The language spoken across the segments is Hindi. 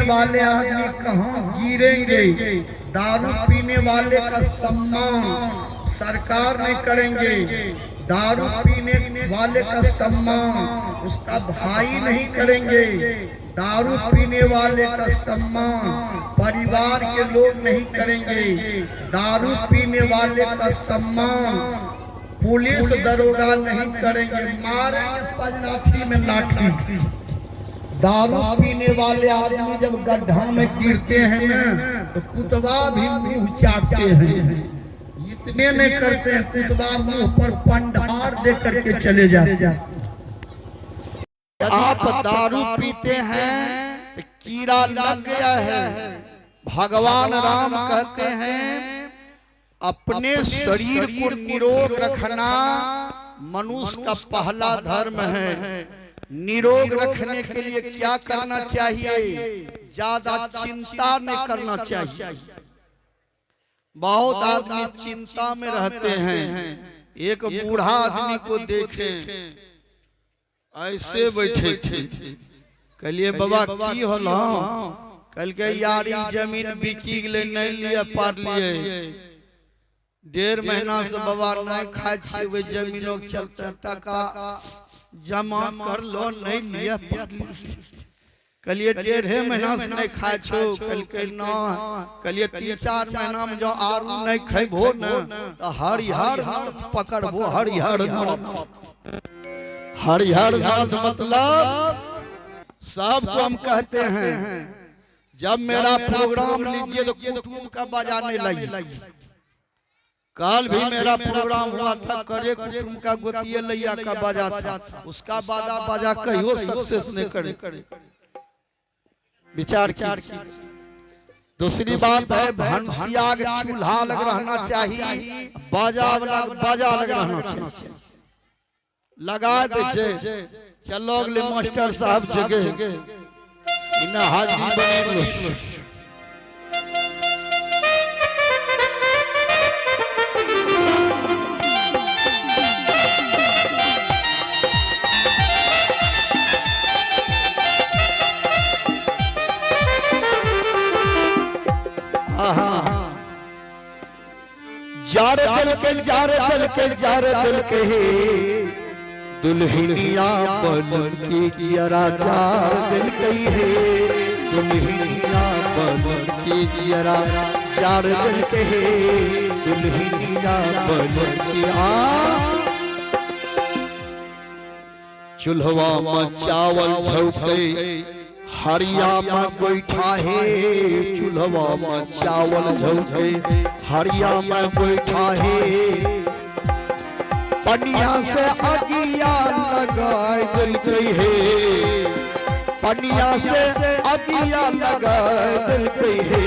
वाले आदमी कहाँ गिरेंगे, दारू पीने वाले का सम्मान सरकार नहीं करेंगे, दारू पीने वाले का सम्मान उसका भाई नहीं करेंगे, दारू पीने वाले का सम्मान परिवार के लोग नहीं करेंगे, दारू पीने वाले का सम्मान पुलिस दरोगा नहीं करेंगे, मारेंगे पजनाठी में लाठी। दारू पीने वाले आदमी जब गड्ढा में गिरते हैं ना तो कुतवा भी मुंह चाटते हैं, इतने नहीं करते हैं, कुतवा मुंह पर पंडार दे करके चले जाते हैं। आप दारू पीते हैं तो कीड़ा लग गया है। भगवान राम कहते हैं अपने शरीर को निरोग रखना मनुष्य का पहला धर्म है। निरोग रखने के लिए क्या करना चाहिए? ज्यादा चिंता नहीं करना चाहिए। बहुत आदमी चिंता में रहते हैं। एक बूढ़ा आदमी को देखें ऐसे बैठे थे, कहलिए बाबा की होला? कल के यार जमीन बिकी गए नहीं लिया पार लिए, 1.5 महीना से बाबा नहीं खाए छे, वे जमीनों के चलते टका जमा कर लो नहीं लिया पार लिए। कलिए 1.5 महीना से नहीं खाए छो, कल के ना कलिए 3-4 महीना में जो आरू नहीं खेबो ना तो हरिहर पकड़बो। हरिहर हरिहर मतलब सबको हम कहते हैं जब मेरा प्रोग्राम लीजिए तो कुटुंब का बजाने लगी। कल भी मेरा प्रोग्राम हुआ था, करे कुटुंब का गोतिया लैया का बजा था, उसका बाजा बाजा कहियो सक्सेस नहीं करे। विचार की। दूसरी बात है भंसिया चूल्हा लग रहना चाहिए, बाजा लग रहना चाहिए। लगा दे चलो अगले मास्टर साहब जगह इना हाजिरी बनी। जार दिल के दुल्हनिया बन के जरा जार दिल कही है, दुल्हनिया बन के जरा जार दिल के दुल्हनिया बन के चूल्हा में चावल झोंके हरिया में बैठा है, चूल्हा में चावल झोंके हरिया में बैठा है, पनिया से अगिया लगाए दिल कही है, पनिया से अगिया लगाए दिल कही है,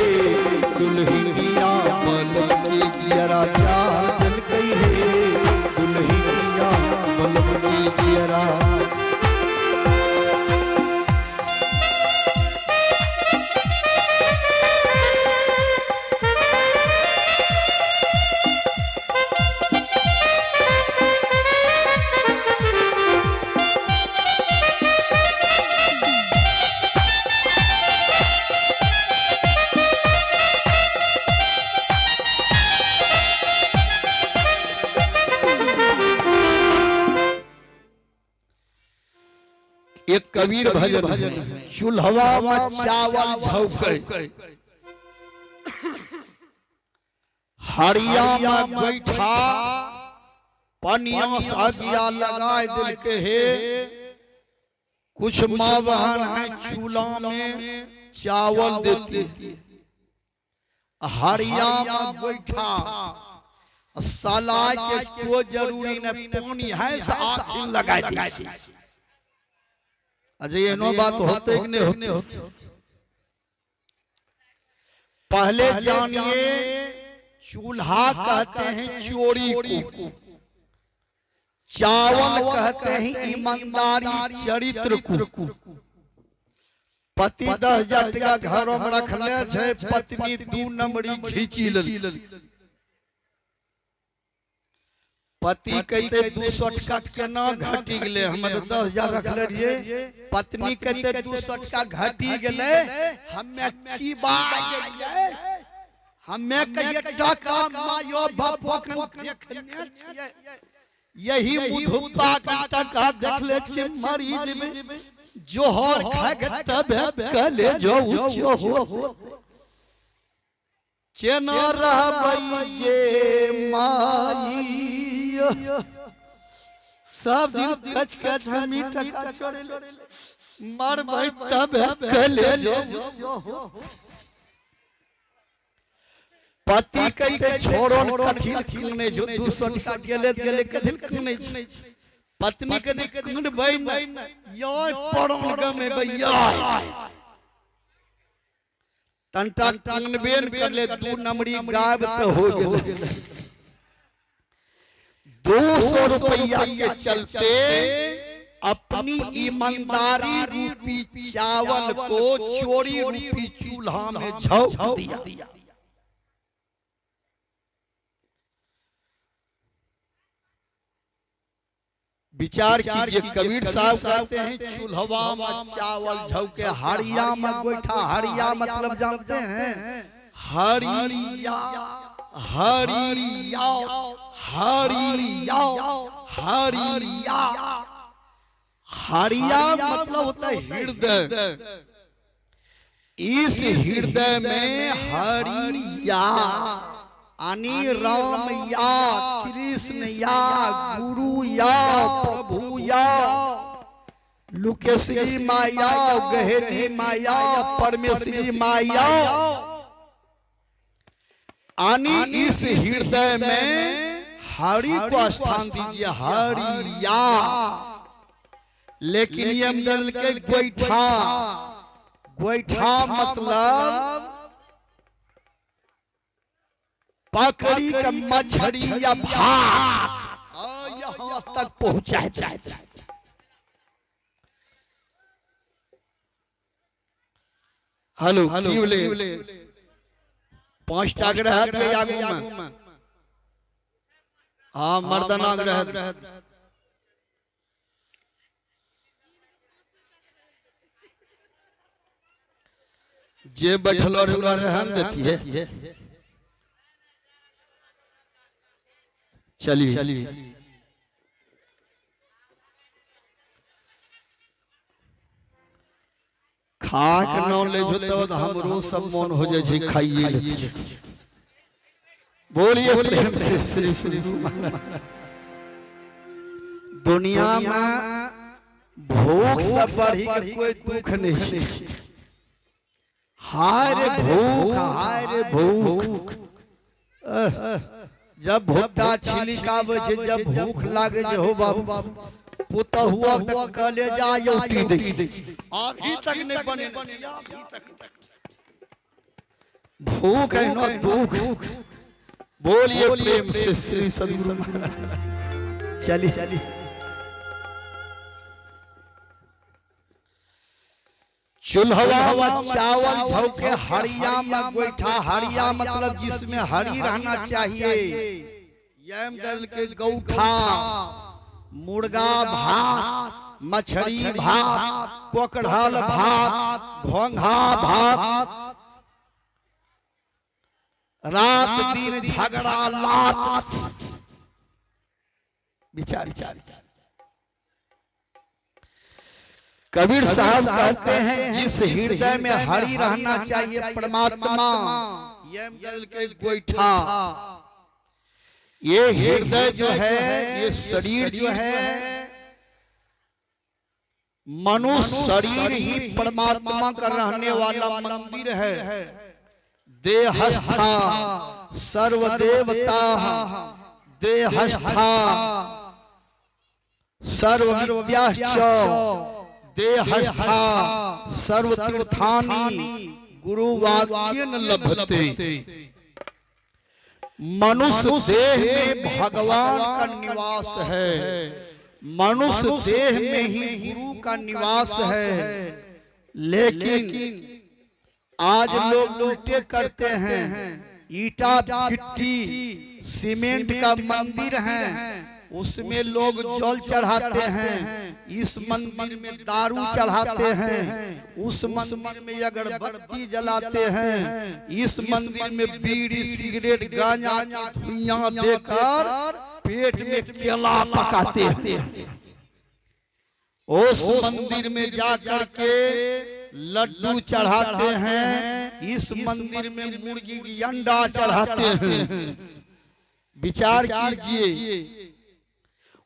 दुल्हनिया बन के जरा जार दिल कही है, दुल्हनिया बन के जरा। एक कबीर भजन चूल्हा में चावल झोंके हरिया में बैठा पनिया से अगिया लगाए दिल के है, कुछ माँ बहन है चूल्हा में चावल देती, हरिया में बैठा सलाह के कोई जरूरी नहीं, पानी है से आग लगा दी। अजय ये नो बात होते कि नहीं होते? पहले जानिए चूल्हा कहते हैं चोरी को, चावल कहते हैं ईमानदारी चरित्र को। पति 10,000 टका घरों में रखले छे, पत्नी 2 नंबरी खींची लेली। पति कहते 200 टका केना घटी गेले, हम 10,000 रखले रहिए, पत्नी कहते 200 टका घटी गेले, हमें चिबा गेलिए, हमें कहिए टका मायो बापो कन देखने छिए, यही मुधुता का टका देखले छी मरीज में जोहर खा के तबे कले जो उच्चो हो केना रहबै ये माई, सब दिन कच कच हमी टका छोड़े मरबै तबे कले जो हो। पति कहते छोड़ो कथिल कने जो 200 टका गेले कथिल कने, पत्नी कहते कन भाई न यो पड़न गमे भैया तंटा कनबेन करले 2 नंबरी गायब तो हो गेले। 200 रुपया के चलते अपनी ईमानदारी रूपी चावल को चोरी रूपी चूल्हा में झोंक दिया। विचार कीजिए, कबीर साहब कहते हैं चूल्हा में चावल झोंके, हरिया में गोईठा, हरिया मतलब जानते हैं हरिया, हरिया हरिया हरिया, हरिया मतलब होता है हृदय, इस हृदय में हरिया यानी राम या कृष्ण या गुरु या प्रभु या लुकेश्वरी माया, गहरी माया, परमेश्वरी माया, यानी इस हृदय में हरि को स्थान दीजिए, हरिया। लेकिन ये बदल के गोईठा, गोईठा मतलब पकड़ी का मछली या भात यहाँ तक पहुंचा जाए। हेलो 5 टा ग्रह के आगू में, हाँ मर्दना ग्रह जे बैठलो रहन देती है। चलिए खाक नॉलेज होता तो हमरो सब मन हो जाए छै खाइए लेते। बोलिए प्रेम से श्री श्री दुनिया में भूख से बढ़ी के कोई दुख नहीं है। हाय रे भूख, हाय रे भूख, जब भुट्टा छिलकावे छै, जब भूख लागे छै हो बाबू पुत हुआ तक कहले जा योटी दै अभी तक नहीं बने, अभी तक भूख है ना दुख। बोलिए प्रेम से श्री सदगुरु महाराज। चलिए चूल्हा चावल झोंके, हरिया में गोईठा, हरिया मतलब जिसमें हरी रहना चाहिए, यम दल के गौठा, मुर्गा भात, मछली भात, कोकड़ल भात, घोंघा भात, रात दिन झगड़ा लात। विचार कबीर साहब कहते हैं जिस हृदय में हरि रहना चाहिए परमात्मा, यम दल के गोईठा, ये हृदय जो है, ये शरीर जो है, मनुष्य शरीर ही परमात्मा का रहने वाला मंदिर है। देहस्था सर्वदेवता, देहस्था सर्वविद्याश्च, देहस्था सर्वतीर्थानि गुरुवाक्येन लभते। मनुष्य देह में भगवान का निवास है, मनुष्य देह में ही गुरु का निवास है। लेकिन आज लोग उल्टे करते हैं, ईटा गिट्टी सीमेंट का मंदिर है, उसमें लोग जल चढ़ाते हैं, इस मंदिर में दारू चढ़ाते हैं, उस मंदिर में अगरबत्ती जलाते हैं, इस मंदिर में बीड़ी सिगरेट गांजा धुइयां देकर पेट में केला पकाते हैं। उस मंदिर में जाकर के लड्डू चढ़ाते हैं, इस मंदिर में मुर्गी की अंडा चढ़ाते हैं। विचार कीजिए,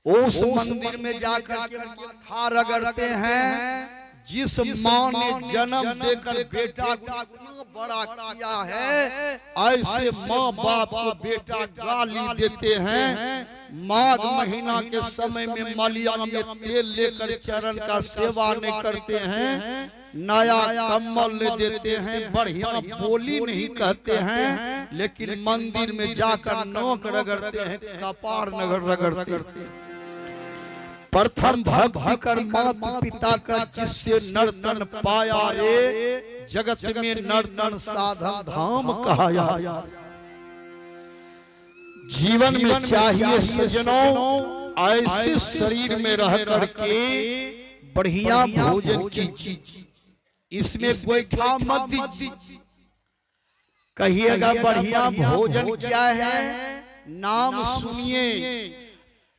उस मंदिर में जाकर के माथा रगड़ते हैं। जिस माँ ने जन्म देकर बेटा को इतना बड़ा किया है, ऐसे माँ बाप को बेटा गाली देते हैं। माघ महीना के समय में मलिया में तेल लेकर चरण का सेवा नहीं करते हैं, नया कम्बल नहीं देते हैं, बढ़िया बोली नहीं कहते हैं, लेकिन मंदिर में जाकर नोक रगड़ते हैं, कपार रगड़ते हैं। प्रथम भक्ति कर माता पिता का जिससे नर्तन पाया, रे जगत में नर्तन साधन धाम कहाया। जीवन में चाहिए सजनों ऐसे शरीर में रह करके बढ़िया भोजन कीजिए, इसमें गोईठा मत दीजिए। कहिएगा बढ़िया भोजन क्या है, नाम सुनिए।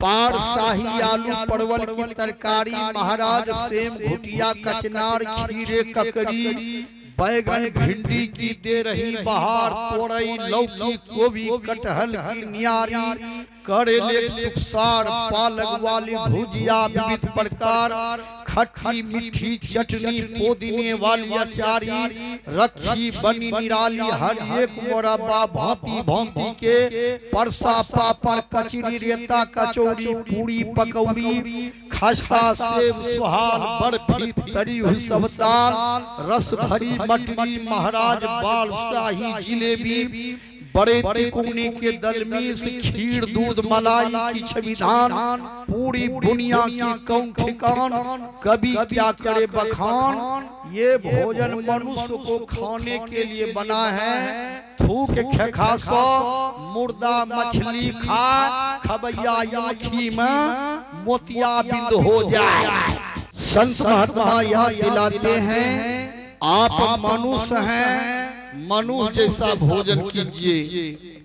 पार शाही आलू परवल की तरकारी, महाराज सेम घुटिया कचनार खीरे ककड़ी बैगन भिंडी की दे रही बहार, तोरई लौकी गोभी कटहल की नियारी, करेले सुखसार पालक वाली भुजिया विविध प्रकार, खट्टी मीठी चटनी पुदीने वाली अचारी, रखी बनी निराली हर एक मोरब्बा भांति भांति के, परसा पापड़ कचरी रेता कचौड़ी पूरी पकौड़ी, खस्ता सेब सुहाल बर्फी तरी हुई सबदार, रस भरी मटरी महाराज बाल शाही जिलेबी, बड़े तिकोने के दलमीस खीर दूध मलाई की छविधान, पूरी बुनिया की कौन ठिकान, कभी क्या करे बखान। ये भोजन मनुष्य को खाने के लिए बना है। थूक खेखासो मुर्दा मछली खा, खबैया आँखी में मोतिया बिंद हो जाए। संत महात्मा यह दिलाते हैं, आप मनुष्य हैं, मनुष्य जैसा भोजन कीजिए।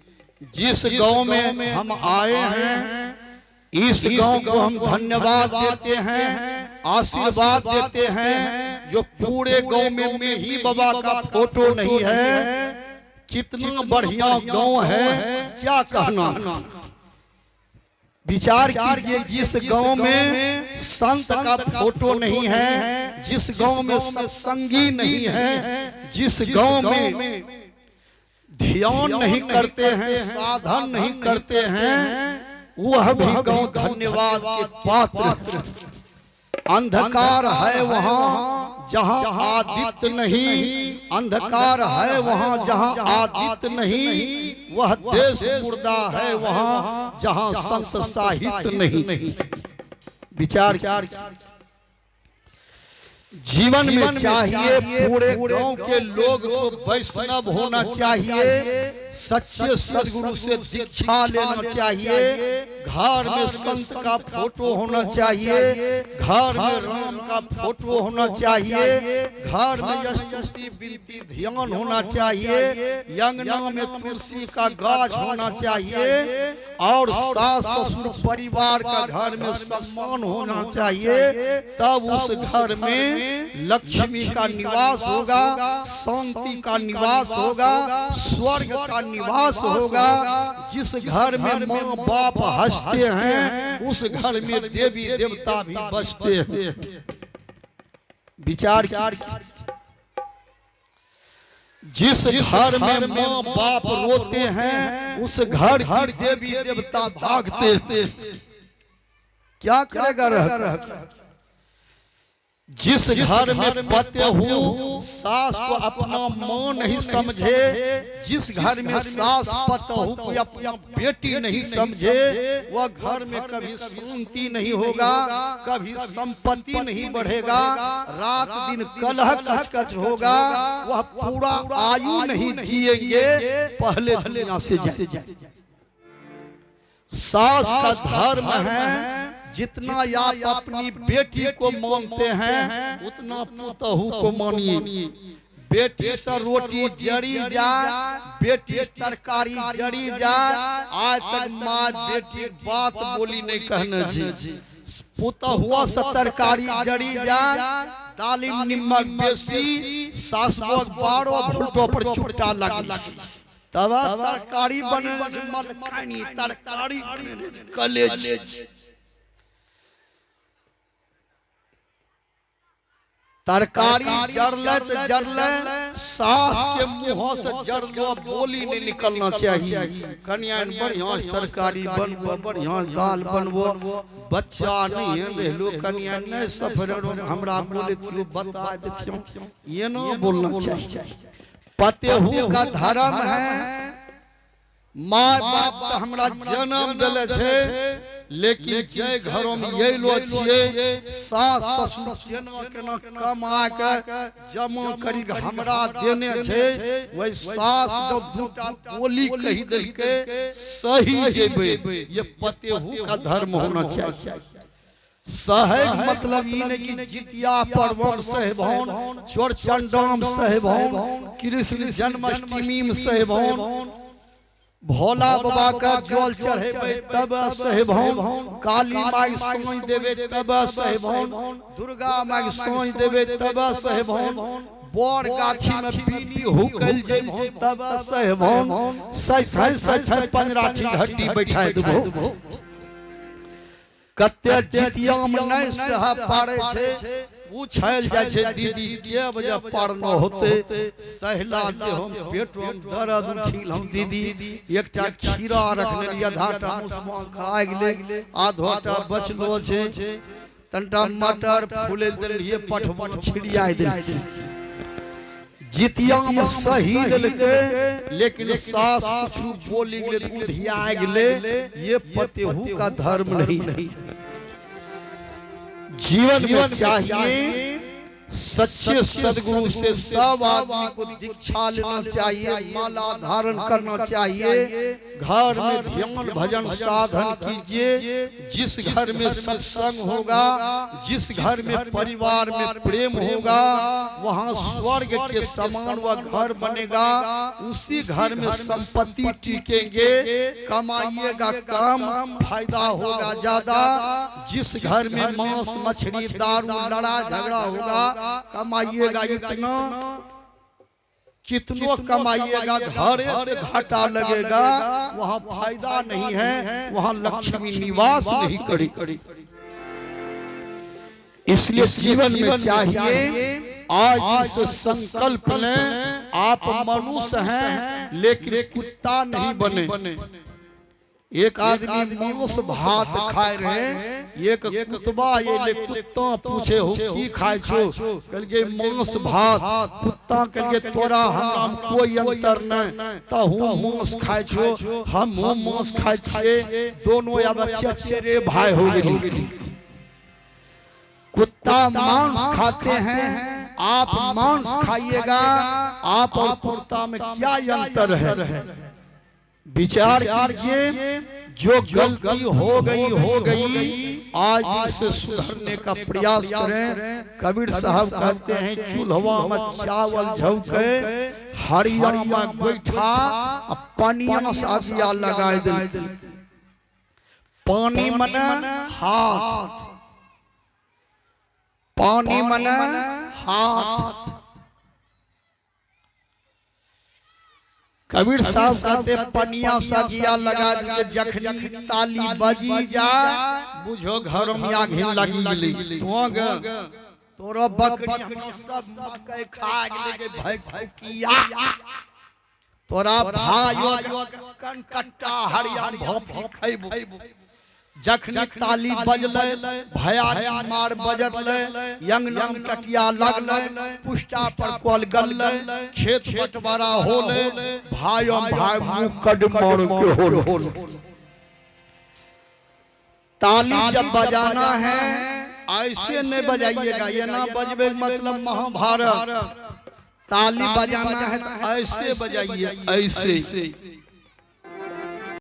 जिस गांव में हम आए हैं, इस गांव को हम धन्यवाद देते हैं, आशीर्वाद देते हैं। जो पूरे गांव में मेही बाबा का फोटो नहीं है, कितना बढ़िया गांव है, क्या कहना। विचार कीजिए, जिस गांव में संत का फोटो नहीं है, जिस गांव में सत्संगी नहीं है, जिस गांव में ध्यान नहीं करते हैं, साधन नहीं करते हैं, वह भी गांव धन्यवाद के पात्र। अंधकार है वहां जहां आदित्य नहीं, अंधकार है वहां जहां आदित्य नहीं, वह देश मुर्दा है वहां जहां संत साहित्य नहीं। विचार जीवन में चाहिए पूरे गांव के लोग को वैष्णव होना चाहिए, सच्चे सदगुरु से दीक्षा लेना चाहिए, घर में संत का फोटो होना चाहिए, घर में राम का फोटो होना चाहिए, घर में स्तुति विनती ध्यान होना चाहिए, अंगना में तुलसी का गाछ होना चाहिए, और सास ससुर परिवार का घर में सम्मान होना चाहिए। तब उस घर में लक्ष्मी का निवास होगा, शांति का निवास होगा, स्वर्ग का निवास होगा। जिस घर में माँ बाप हंसते हैं, उस घर में देवी देवता भी बसते हैं। विचार जिस घर में माँ बाप रोते हैं, उस घर की देवी देवता भागते हैं। क्या करेगा रह जिस घर में पते हो सास को अपना मां नहीं समझे, जिस घर में सास पतहू को अपना बेटी नहीं समझे, वह घर में कभी शांति नहीं होगा, कभी संपत्ति नहीं बढ़ेगा, रात दिन कलह कचकच होगा, वह पूरा आयु नहीं जिएंगे, पहले दुनिया से जाए। सास का धर्म है, जितना आप अपनी बेटी को मानते हैं उतना पुतहू को मानिए। बेटी से रोटी जड़ी जा, बेटी से तरकारी जड़ी जा, आज तक माँ बेटी बात बोली नहीं कहने जी। पुतहुआ से तरकारी जड़ी जा, दाली निमक बेसी, सासुआ 12 भुट्टो पर चुट्टा लगी, तब तरकारी बने मलखानी तरकारी कलेज। तरकारी जरले तो जरले, सास के मुंह से जरलो बोली नहीं निकलना चाहिए। कन्या बढ़िया तरकारी बनबो, बढ़िया दाल बनबो, बच्चा नहीं है रहलो कन्या नहीं सफर हमरा बोले तू बता देथियो, ये ना बोलना चाहिए। पतेहू का धर्म है, माँ बाप तो हमरा जन्म दिले छे, लेकिन जे घरों में ये लो छिए सास ससुर केना कमा के जमा करी हमरा देने छे, वही सास जब दूटा बोली कही दे के सही जेबे, ये पतेहू का धर्म होना चाहिए। सहज मतलब ये नहीं कि जितिया पर्व सहभौन, चौड़चंडाम सहभौन, कृष्ण जन्माष्टमी में सहभौन, भोला बाबा का जल चढ़ेबे तब सहभौन, काली माई सोई देवे तब सहभौन, दुर्गा माई सोई देवे तब सहभौन, बोर गाछी में पीली हुकल जेबो तब सहभौन, सच पंजराठी हड्डी बैठा देबो। कते जितिया में नहीं सह पारे छे, पूछल जाय छे दीदी के बजे पार न होते, सहला दे हम पेट में दर्द उठिल हम दीदी, एकटा खीरा रखने आधाटा मुसमा खा गेले, आधाटा बचलो छे, तंटा मटर फूले देलिए पठवन छिड़िया दे। जितिया में सही लेके, लेकिन सास कुछ बोली गेले उधिया गेले, ये पतेहू का धर्म नहीं। जीवन में चाहिए सच्चे सदगुरु से सब आदमी को दीक्षा लेना चाहिए, माला धारण करना चाहिए, घर में ध्यान भजन साधन कीजिए। जिस घर में सत्संग होगा, जिस घर में परिवार में प्रेम होगा, वहाँ स्वर्ग के समान वह घर बनेगा। उसी घर में संपत्ति टिकेंगे, कमाइएगा कम, फायदा होगा ज्यादा। जिस घर में मांस मछली दारू लड़ा झगड़ा होगा, कमाइएगा इतना, कितनों कमाइएगा घरे से घाटा लगेगा, वहाँ फायदा नहीं है, वहाँ लक्ष्मी निवास नहीं करी। इसलिए जीवन में चाहिए आज से संकल्प लें, आप मनुष्य हैं लेकिन कुत्ता नहीं बने। एक आदमी मांस भात खाए रहे, एक कुतबा ये ले कुत्ता पूछे हो की खाए छो, कल के मांस भात, कुत्ता कल के तोरा हम कोई अंतर नहीं, तहु मांस खाए छो हम मांस खाए छे, दोनों अब चचेरे भाई हो गए। कुत्ता मांस खाते हैं, आप मांस खाइएगा, आप और कुत्ता में क्या अंतर है? विचार कीजिए। जो गलती हो गई आज से सुधरने का प्रयास करें। कबीर साहब कहते हैं चूल्हा में चावल झोंके, हरिया में बैठा, पानिया से आजिया लगाए दे। पानी मने हाथ, पानी मने हाथ। कबीर साहब कहते पनिया सजिया लगा के जखनी ताली बजी जा, बुझो घर में आगे लगी गेली। तोरो बकरी सब मकई खा गेले भाई भौकिया, तोरा भाइयो कनकट्टा हरियाण भौंकी खइबो। जखनी ताली बजले, भयारी मार बजले, यंग यंग टटिया लगले, पुष्टा पर कल गलले, खेत बंटवारा होले, भाइयों भाई मुंह कद मार के होल। ताली जब बजाना है ऐसे नहीं बजाइएगा, ये ना बजबे मतलब महाभारत। ताली बजाना है ऐसे बजाइए, ऐसे